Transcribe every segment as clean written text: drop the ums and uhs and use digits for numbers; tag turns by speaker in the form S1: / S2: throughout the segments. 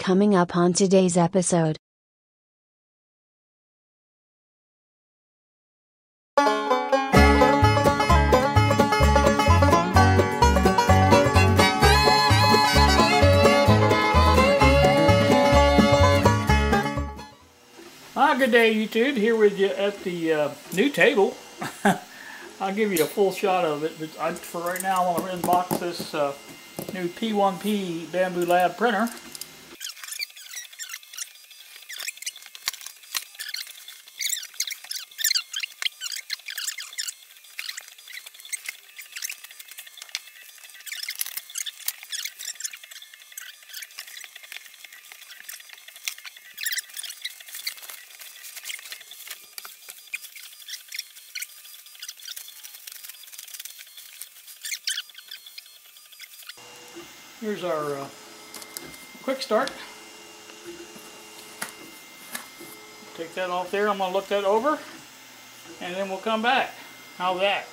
S1: coming up on today's episode.
S2: Good day, YouTube. Here with you at the new table. I'll give you a full shot of it, but for right now I want to unbox this new P1P Bambu Lab printer. Here's our quick start. Take that off there. I'm going to look that over and then we'll come back. How's that?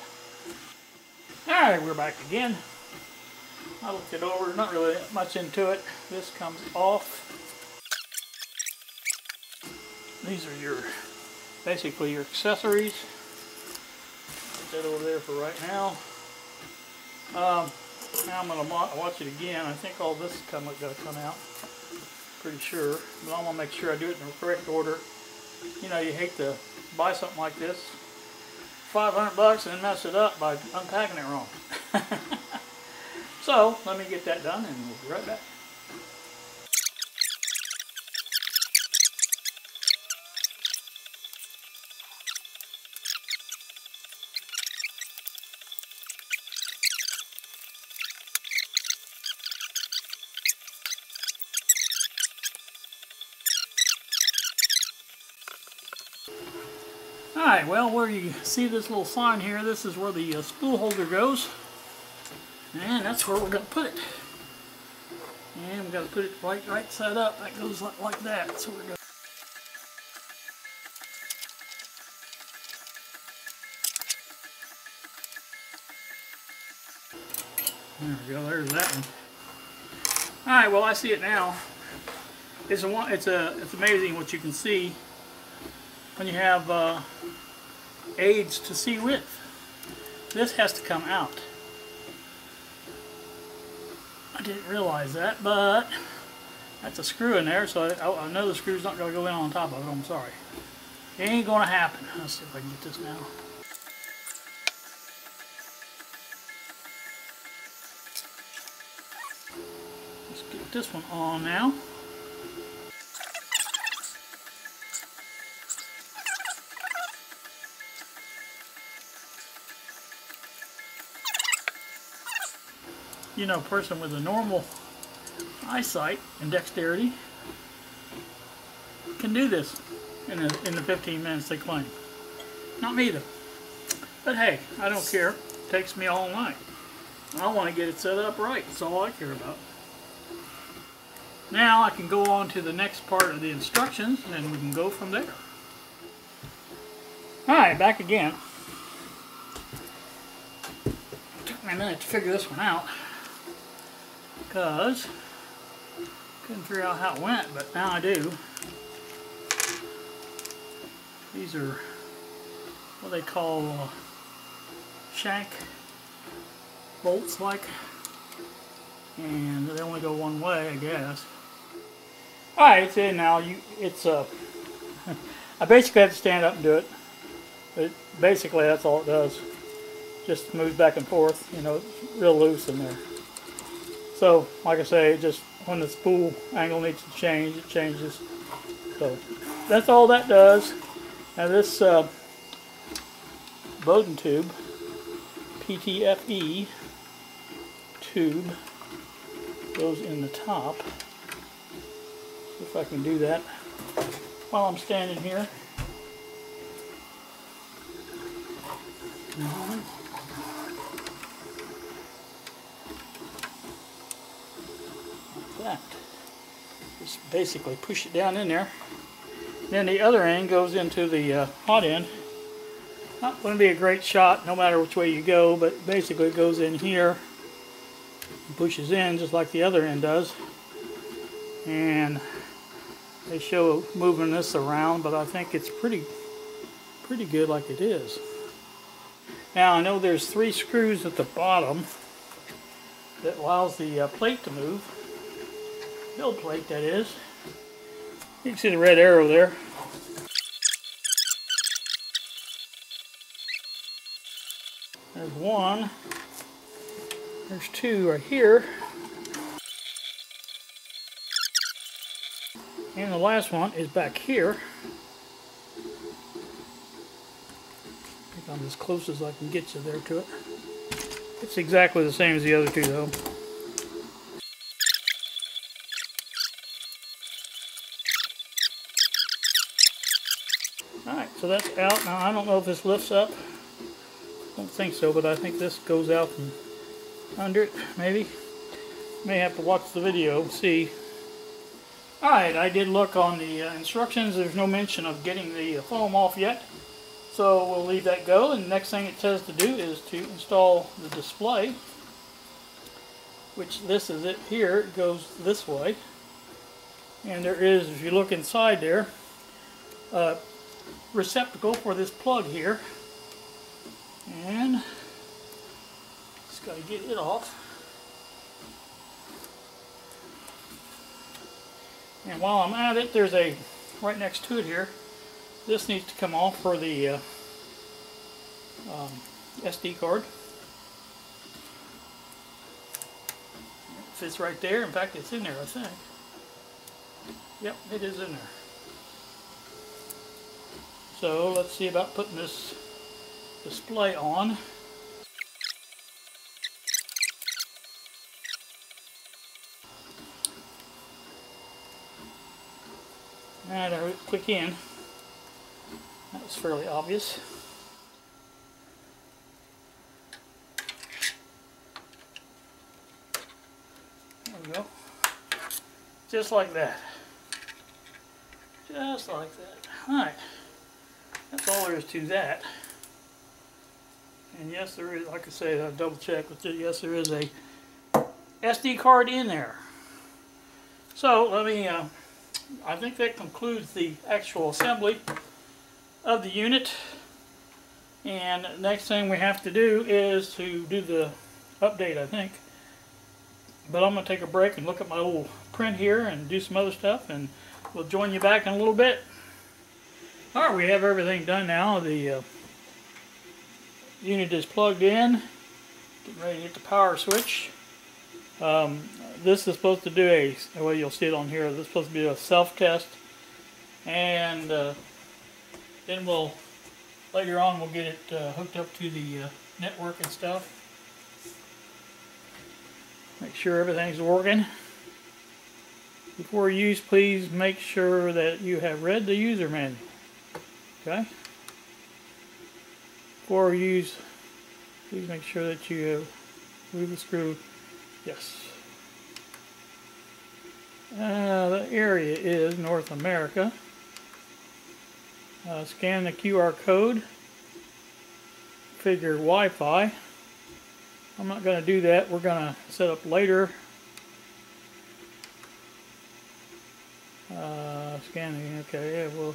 S2: Alright, we're back again. I looked it over, not really much into it. This comes off. These are basically your accessories. Put that over there for right now. Now I'm going to watch it again. I think all this is going to come out. Pretty sure. But I want to make sure I do it in the correct order. You know, you hate to buy something like this, $500 and then mess it up by unpacking it wrong. So, let me get that done and we'll be right back. Alright, well, where you see this little sign here, this is where the spool holder goes. And that's where we're going to put it. And we've got to put it right side up. That goes like that. So we're going There we go, there's that one. Alright, well, I see it now. It's amazing what you can see when you have aids to see with. This has to come out. I didn't realize that, but that's a screw in there, so I know the screw's not going to go in on top of it. I'm sorry. It ain't going to happen. Let's see if I can get this now. Let's get this one on now. You know, a person with a normal eyesight and dexterity can do this in the 15 minutes they claim. Not me though. But hey, I don't care. It takes me all night. I want to get it set up right. That's all I care about. Now I can go on to the next part of the instructions and then we can go from there. Alright, back again. Took me a minute to figure this one out, because couldn't figure out how it went, but now I do. These are what they call shank bolts, and they only go one way, I guess. Alright, it's in now. I basically have to stand up and do it, but basically that's all it does. Just moves back and forth. You know, it's real loose in there. So, like I say, just when the spool angle needs to change, it changes. So, that's all that does. Now this Bowden tube, PTFE tube, goes in the top. See if I can do that while I'm standing here. That. Just basically push it down in there. Then the other end goes into the hot end. Not going to be a great shot no matter which way you go, but basically it goes in here, pushes in just like the other end does, and they show moving this around, but I think it's pretty good like it is. Now I know there's 3 screws at the bottom that allows the plate to move, build plate that is. You can see the red arrow there. There's 1, there's 2 right here, and the last one is back here. I think I'm as close as I can get you there to it. It's exactly the same as the other 2 though. Alright, so that's out. Now I don't know if this lifts up. I don't think so, but I think this goes out from under it, maybe. May have to watch the video and see. Alright, I did look on the instructions. There's no mention of getting the foam off yet. So we'll leave that go, and the next thing it says to do is to install the display, which this is it here. It goes this way, and there is, if you look inside there, a receptacle for this plug here, and just got to get it off. And while I'm at it, there's a, right next to it here, this needs to come off for the SD card. It fits right there. In fact, it's in there, I think. Yep, it is in there. So let's see about putting this display on. And a quick in. That was fairly obvious. There we go. Just like that. Just like that. Alright. That's all there is to that. And yes, there is, like I say, I'll double check with it. Yes, there is a SD card in there. So let me, I think that concludes the actual assembly of the unit. And next thing we have to do is to do the update, I think. But I'm going to take a break and look at my little print here and do some other stuff, and we'll join you back in a little bit. Alright, we have everything done now. The unit is plugged in, getting ready to hit the power switch. This is supposed to do a, well, you'll see it on here, this is supposed to be a self-test, and then we'll, later on we'll get it hooked up to the network and stuff. Make sure everything's working. Before use, please make sure that you have read the user manual. Okay? Before use, please make sure that you have moved the screw. Yes. The area is North America. Scan the QR code. Figure Wi-Fi. I'm not going to do that. We're going to set up later. Scanning. Okay, yeah, we'll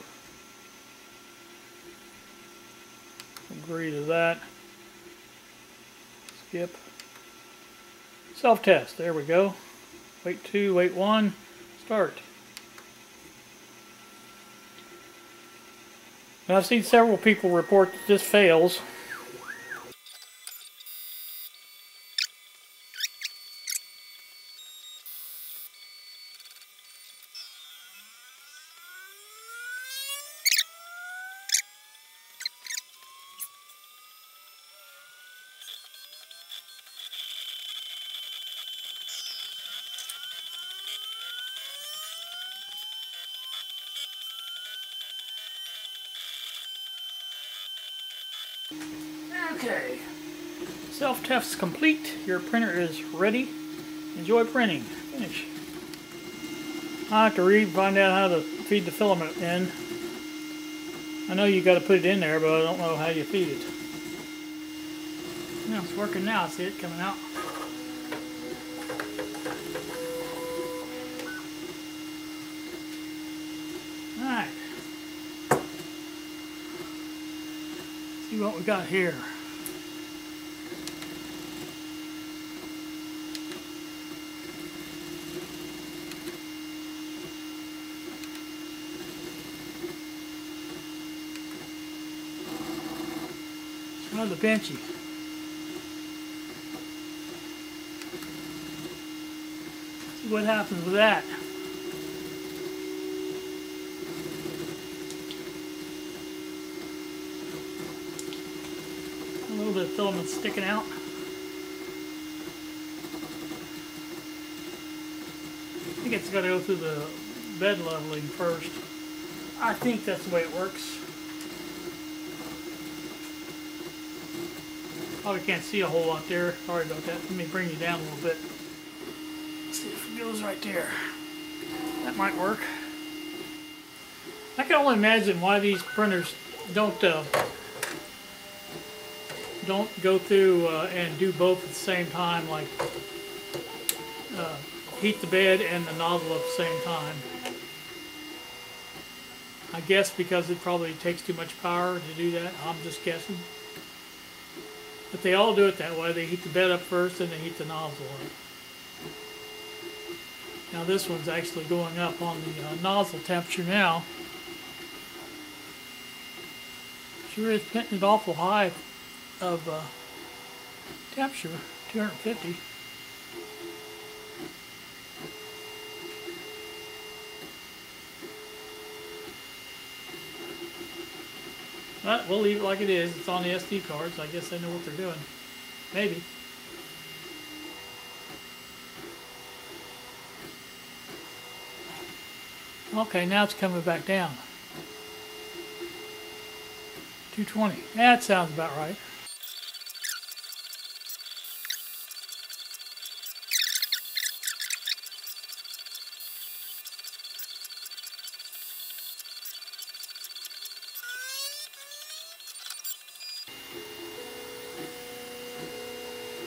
S2: agree to that. Skip. Self-test. There we go. Wait 2, wait 1, start. Now, I've seen several people report that this fails. Okay, self-test complete. Your printer is ready. Enjoy printing. Finish. I have to find out how to feed the filament in. I know you got to put it in there, but I don't know how you feed it. No, it's working now. See it coming out. what we got here. Another benchy. See what happens with that. A little bit of filament sticking out. I think it's got to go through the bed leveling first. I think that's the way it works. Probably can't see a whole lot there. Sorry about that. Let me bring you down a little bit. Let's see if it goes right there. That might work. I can only imagine why these printers don't go through and do both at the same time, like heat the bed and the nozzle at the same time. I guess because it probably takes too much power to do that. I'm just guessing. But they all do it that way. They heat the bed up first, and they heat the nozzle up. Now this one's actually going up on the nozzle temperature now. Sure is putting it awful high of temperature, 250. But we'll leave it like it is. It's on the SD cards. I guess they know what they're doing. Maybe. Okay, now it's coming back down. 220. That sounds about right.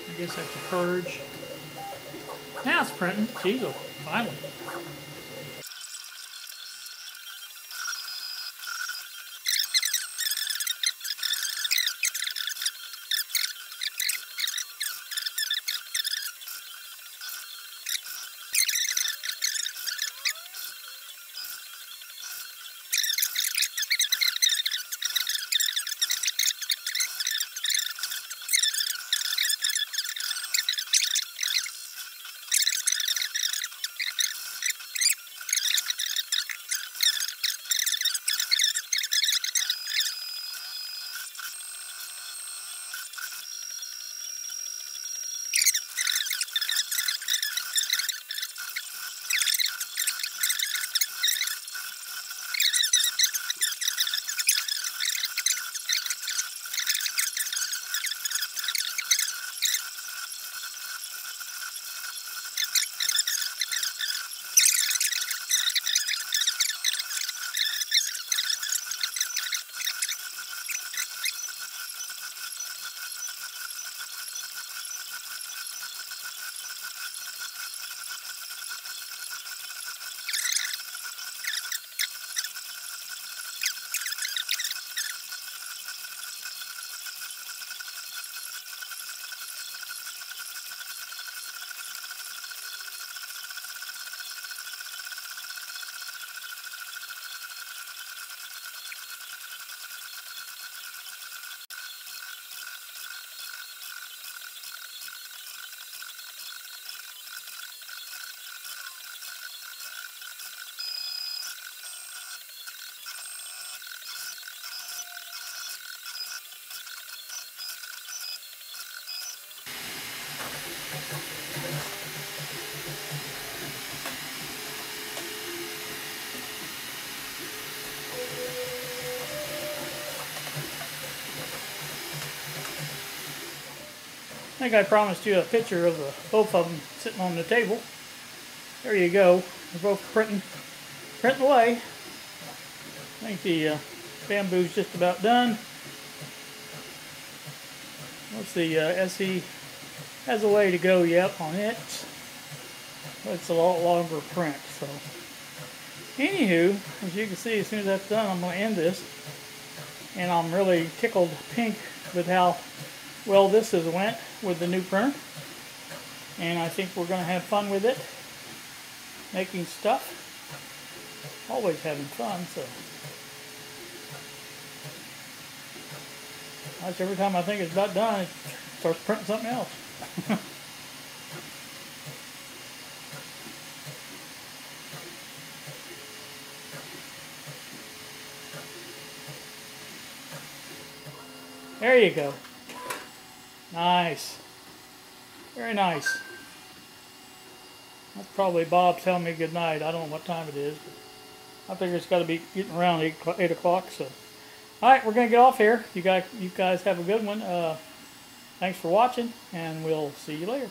S2: I guess that's a purge. Now it's printing. Jeez, finally. I think I promised you a picture of both of them sitting on the table. There you go. They're both printing away. I think the Bambu's just about done. Let's see, SE has a way to go yet on it. But it's a lot longer print. So, anywho, as you can see, as soon as that's done, I'm going to end this. And I'm really tickled pink with how well this has went with the new printer. And I think we're going to have fun with it, making stuff. Always having fun, so. Gosh, every time I think it's about done, it starts printing something else. There you go. Nice. Very nice. That's probably Bob telling me good night. I don't know what time it is, but I figure it's got to be getting around 8 o'clock. So, all right, we're gonna get off here. You guys have a good one. Thanks for watching, and we'll see you later.